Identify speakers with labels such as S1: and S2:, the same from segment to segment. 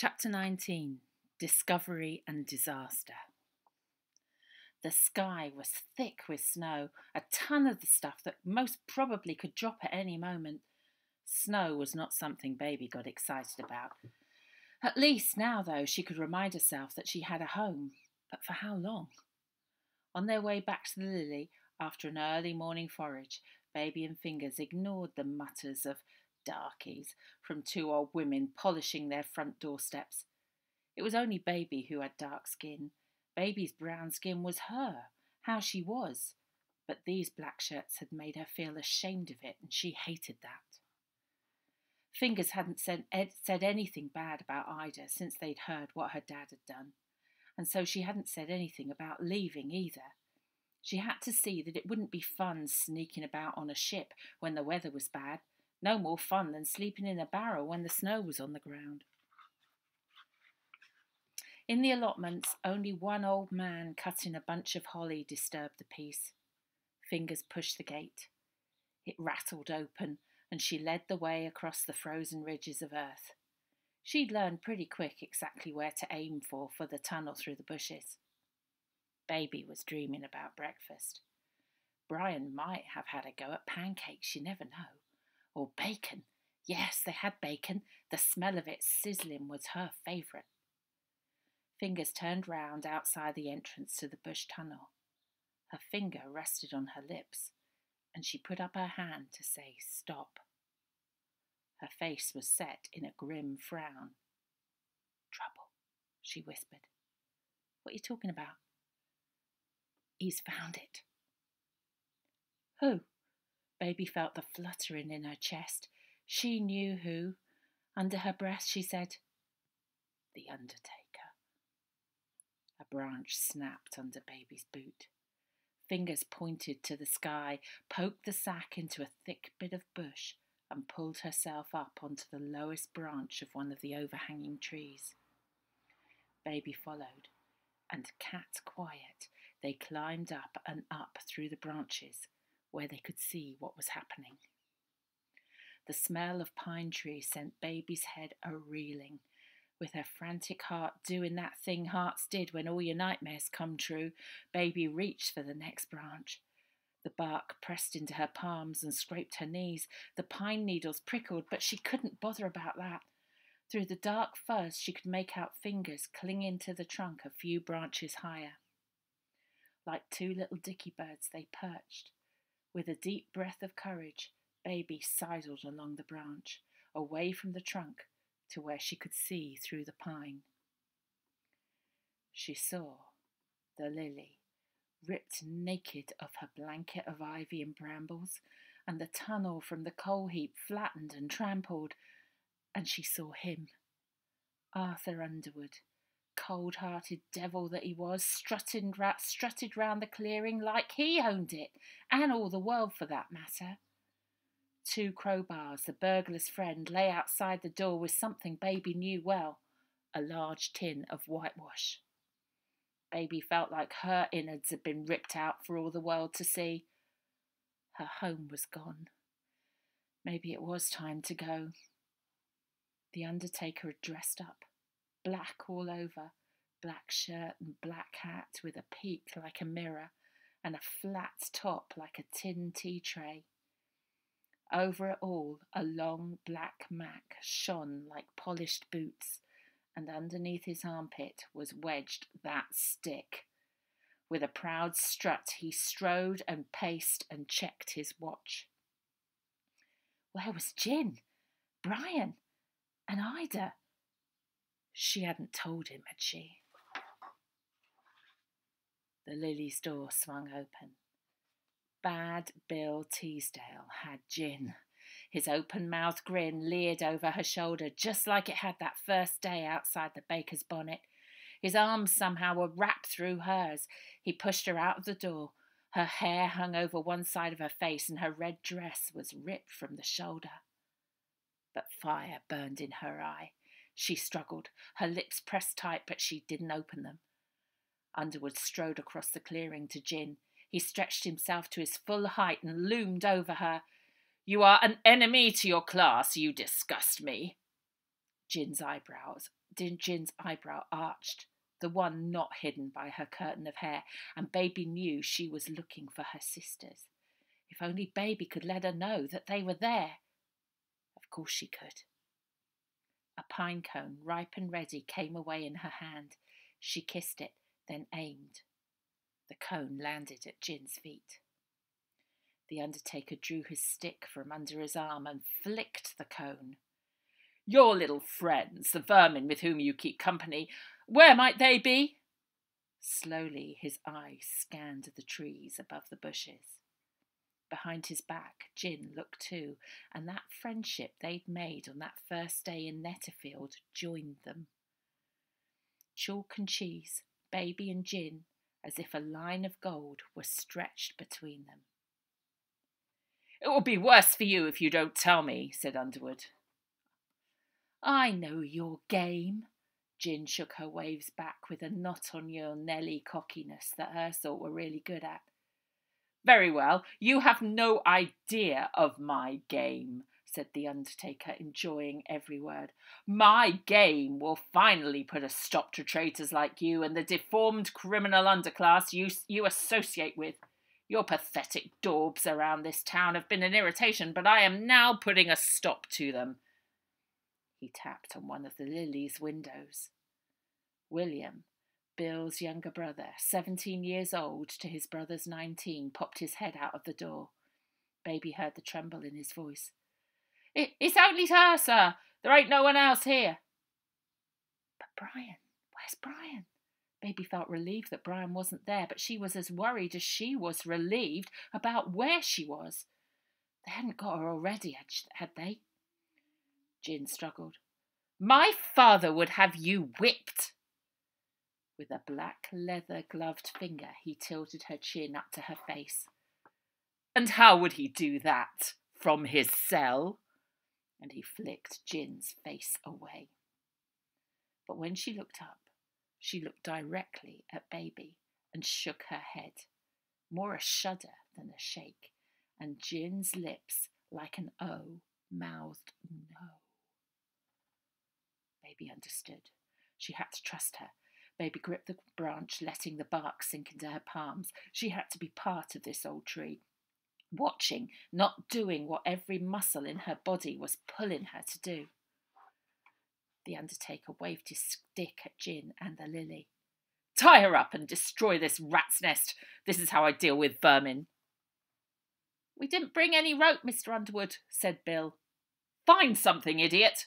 S1: Chapter 19. Discovery and Disaster. The sky was thick with snow, a ton of the stuff that most probably could drop at any moment. Snow was not something Baby got excited about. At least now, though, she could remind herself that she had a home. But for how long? On their way back to the lily, after an early morning forage, Baby and Fingers ignored the mutters of darkies from two old women polishing their front doorsteps. It was only Baby who had dark skin. Baby's brown skin was her, how she was. But these black shirts had made her feel ashamed of it, and she hated that. Fingers hadn't said anything bad about Ida since they'd heard what her dad had done, and so she hadn't said anything about leaving either. She had to see that it wouldn't be fun sneaking about on a ship when the weather was bad. No more fun than sleeping in a barrel when the snow was on the ground. In the allotments, only one old man cutting a bunch of holly disturbed the peace. Fingers pushed the gate. It rattled open, and she led the way across the frozen ridges of earth. She'd learned pretty quick exactly where to aim for the tunnel through the bushes. Baby was dreaming about breakfast. Brian might have had a go at pancakes, you never know. Or bacon. Yes, they had bacon. The smell of it sizzling was her favourite. Fingers turned round outside the entrance to the bush tunnel. Her finger rested on her lips, and she put up her hand to say stop. Her face was set in a grim frown. Trouble, she whispered. What are you talking about? He's found it. Who? Baby felt the fluttering in her chest. She knew who. Under her breath she said, The Undertaker. A branch snapped under Baby's boot. Fingers pointed to the sky, poked the sack into a thick bit of bush, and pulled herself up onto the lowest branch of one of the overhanging trees. Baby followed, and cat quiet, they climbed up and up through the branches, where they could see what was happening. The smell of pine trees sent Baby's head a-reeling. With her frantic heart doing that thing hearts did when all your nightmares come true, Baby reached for the next branch. The bark pressed into her palms and scraped her knees. The pine needles prickled, but she couldn't bother about that. Through the dark fuzz she could make out fingers clinging to the trunk a few branches higher. Like two little dicky birds they perched. With a deep breath of courage, Baby sidled along the branch, away from the trunk, to where she could see through the pine. She saw the lily, ripped naked of her blanket of ivy and brambles, and the tunnel from the coal heap flattened and trampled, and she saw him, Arthur Underwood, cold-hearted devil that he was, strutted round the clearing like he owned it, and all the world for that matter. 2 crowbars, the burglar's friend, lay outside the door with something Baby knew well, a large tin of whitewash. Baby felt like her innards had been ripped out for all the world to see. Her home was gone. Maybe it was time to go. The Undertaker had dressed up, black all over, black shirt and black hat with a peak like a mirror and a flat top like a tin tea tray. Over it all, a long black mac shone like polished boots, and underneath his armpit was wedged that stick. With a proud strut he strode and paced and checked his watch. Where was Jin, Brian, and Ida? She hadn't told him, had she? The lily's door swung open. Bad Bill Teasdale had Jin. His open-mouthed grin leered over her shoulder, just like it had that first day outside the baker's bonnet. His arms somehow were wrapped through hers. He pushed her out of the door. Her hair hung over one side of her face, and her red dress was ripped from the shoulder. But fire burned in her eye. She struggled, her lips pressed tight, but she didn't open them. Underwood strode across the clearing to Jin. He stretched himself to his full height and loomed over her. You are an enemy to your class, you disgust me. Jin's eyebrow arched, the one not hidden by her curtain of hair, and Baby knew she was looking for her sisters. If only Baby could let her know that they were there. Of course she could. A pine cone, ripe and ready, came away in her hand. She kissed it, then aimed. The cone landed at Jin's feet. The undertaker drew his stick from under his arm and flicked the cone. "Your little friends, the vermin with whom you keep company, where might they be?" Slowly his eyes scanned the trees above the bushes. Behind his back, Jin looked too, and that friendship they'd made on that first day in Netterfield joined them. Chalk and cheese, Baby and Jin, as if a line of gold were stretched between them. "It will be worse for you if you don't tell me," said Underwood. "I know your game." Jin shook her waves back with a not-on-your-Nelly cockiness that her sort were really good at. "Very well, you have no idea of my game," said the undertaker, enjoying every word. "My game will finally put a stop to traitors like you and the deformed criminal underclass you associate with. Your pathetic daubs around this town have been an irritation, but I am now putting a stop to them." He tapped on one of the Lily's windows. William, Bill's younger brother, 17 years old to his brother's 19, popped his head out of the door. Baby heard the tremble in his voice. It's only her, sir. There ain't no one else here." "But Brian, where's Brian?" Baby felt relieved that Brian wasn't there, but she was as worried as she was relieved about where she was. They hadn't got her already, had they? Jin struggled. "My father would have you whipped." With a black leather-gloved finger, he tilted her chin up to her face. "And how would he do that? From his cell?" And he flicked Jin's face away. But when she looked up, she looked directly at Baby and shook her head, more a shudder than a shake, and Jin's lips, like an O, mouthed no. Baby understood. She had to trust her. Baby gripped the branch, letting the bark sink into her palms. She had to be part of this old tree, watching, not doing what every muscle in her body was pulling her to do. The undertaker waved his stick at Jin and the lily. "Tie her up and destroy this rat's nest. This is how I deal with vermin." "We didn't bring any rope, Mr. Underwood," said Bill. "Find something, idiot."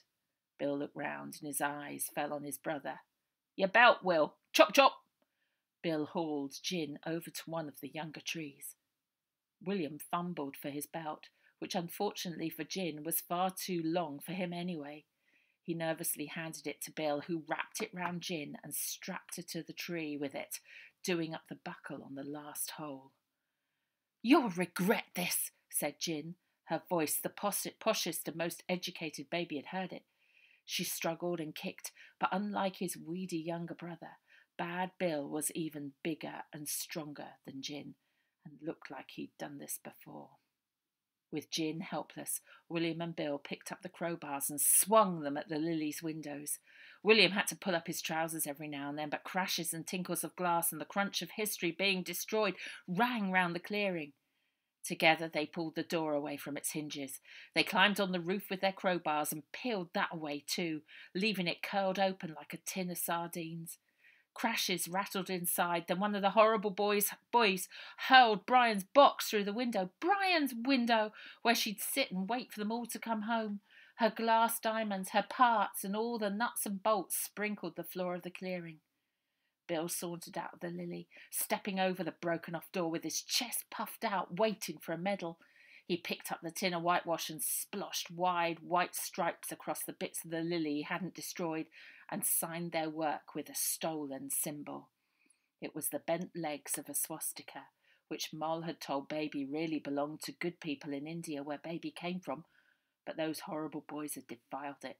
S1: Bill looked round and his eyes fell on his brother. "Your belt, Will. Chop, chop." Bill hauled Jin over to one of the younger trees. William fumbled for his belt, which unfortunately for Jin was far too long for him anyway. He nervously handed it to Bill, who wrapped it round Jin and strapped her to the tree with it, doing up the buckle on the last hole. "You'll regret this," said Jin, her voice the poshest and most educated Baby had heard it. She struggled and kicked, but unlike his weedy younger brother, Bad Bill was even bigger and stronger than Jin, and looked like he'd done this before. With Jin helpless, William and Bill picked up the crowbars and swung them at the Lily's windows. William had to pull up his trousers every now and then, but crashes and tinkles of glass and the crunch of history being destroyed rang round the clearing. Together they pulled the door away from its hinges. They climbed on the roof with their crowbars and peeled that away too, leaving it curled open like a tin of sardines. Crashes rattled inside, then one of the horrible boys hurled Brian's box through the window. Brian's window, where she'd sit and wait for them all to come home. Her glass diamonds, her parts, and all the nuts and bolts sprinkled the floor of the clearing. Bill sauntered out of the Lily, stepping over the broken-off door with his chest puffed out, waiting for a medal. He picked up the tin of whitewash and sploshed wide white stripes across the bits of the Lily he hadn't destroyed and signed their work with a stolen symbol. It was the bent legs of a swastika, which Moll had told Baby really belonged to good people in India, where Baby came from, but those horrible boys had defiled it.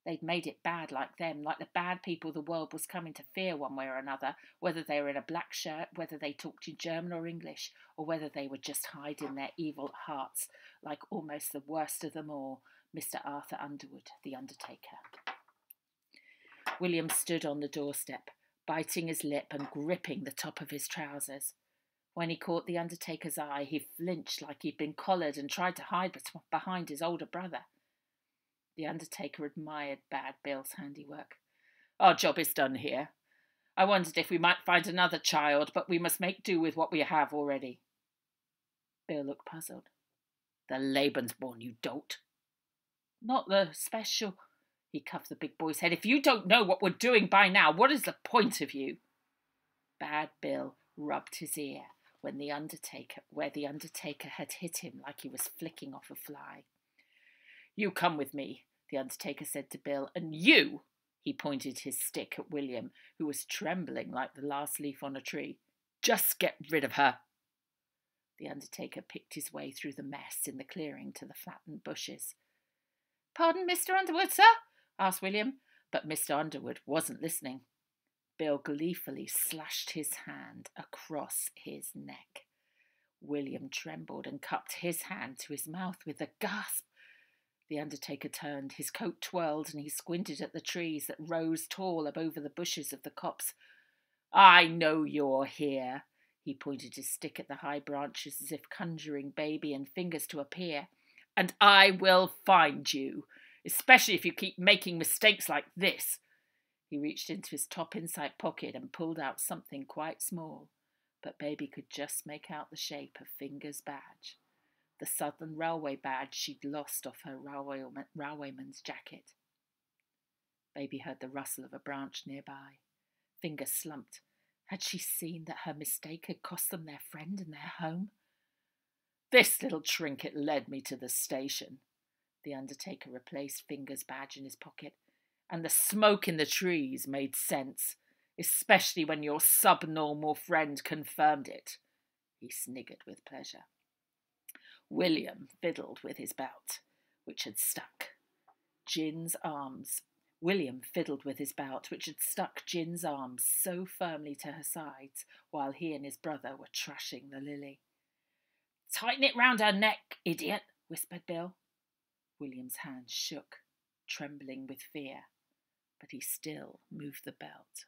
S1: They'd made it bad like them, like the bad people the world was coming to fear one way or another, whether they were in a black shirt, whether they talked in German or English, or whether they were just hiding their evil hearts, like almost the worst of them all, Mr. Arthur Underwood, the undertaker. William stood on the doorstep, biting his lip and gripping the top of his trousers. When he caught the undertaker's eye, he flinched like he'd been collared and tried to hide behind his older brother. The undertaker admired Bad Bill's handiwork. "Our job is done here. I wondered if we might find another child, but we must make do with what we have already." Bill looked puzzled. "The Lebensborn, you dolt." "Not the special—" He cuffed the big boy's head. "If you don't know what we're doing by now, what is the point of you?" Bad Bill rubbed his ear where the undertaker had hit him like he was flicking off a fly. "You come with me," the undertaker said to Bill, "and you," he pointed his stick at William, who was trembling like the last leaf on a tree, "just get rid of her." The undertaker picked his way through the mess in the clearing to the flattened bushes. "Pardon, Mr. Underwood, sir?" asked William, but Mr. Underwood wasn't listening. Bill gleefully slashed his hand across his neck. William trembled and cupped his hand to his mouth with a gasp. The undertaker turned, his coat twirled, and he squinted at the trees that rose tall over the bushes of the copse. "I know you're here." He pointed his stick at the high branches as if conjuring baby and fingers to appear. "And I will find you, especially if you keep making mistakes like this." He reached into his top inside pocket and pulled out something quite small, but Baby could just make out the shape of Finger's badge, the Southern Railway badge she'd lost off her railwayman's jacket. Baby heard the rustle of a branch nearby. Finger slumped. Had she seen that her mistake had cost them their friend and their home? "This little trinket led me to the station." The undertaker replaced Finger's badge in his pocket. "And the smoke in the trees made sense, especially when your subnormal friend confirmed it." He sniggered with pleasure. William fiddled with his belt, which had stuck Gin's arms so firmly to her sides while he and his brother were trushing the lily. "Tighten it round her neck, idiot," whispered Bill. William's hands shook, trembling with fear, but he still moved the belt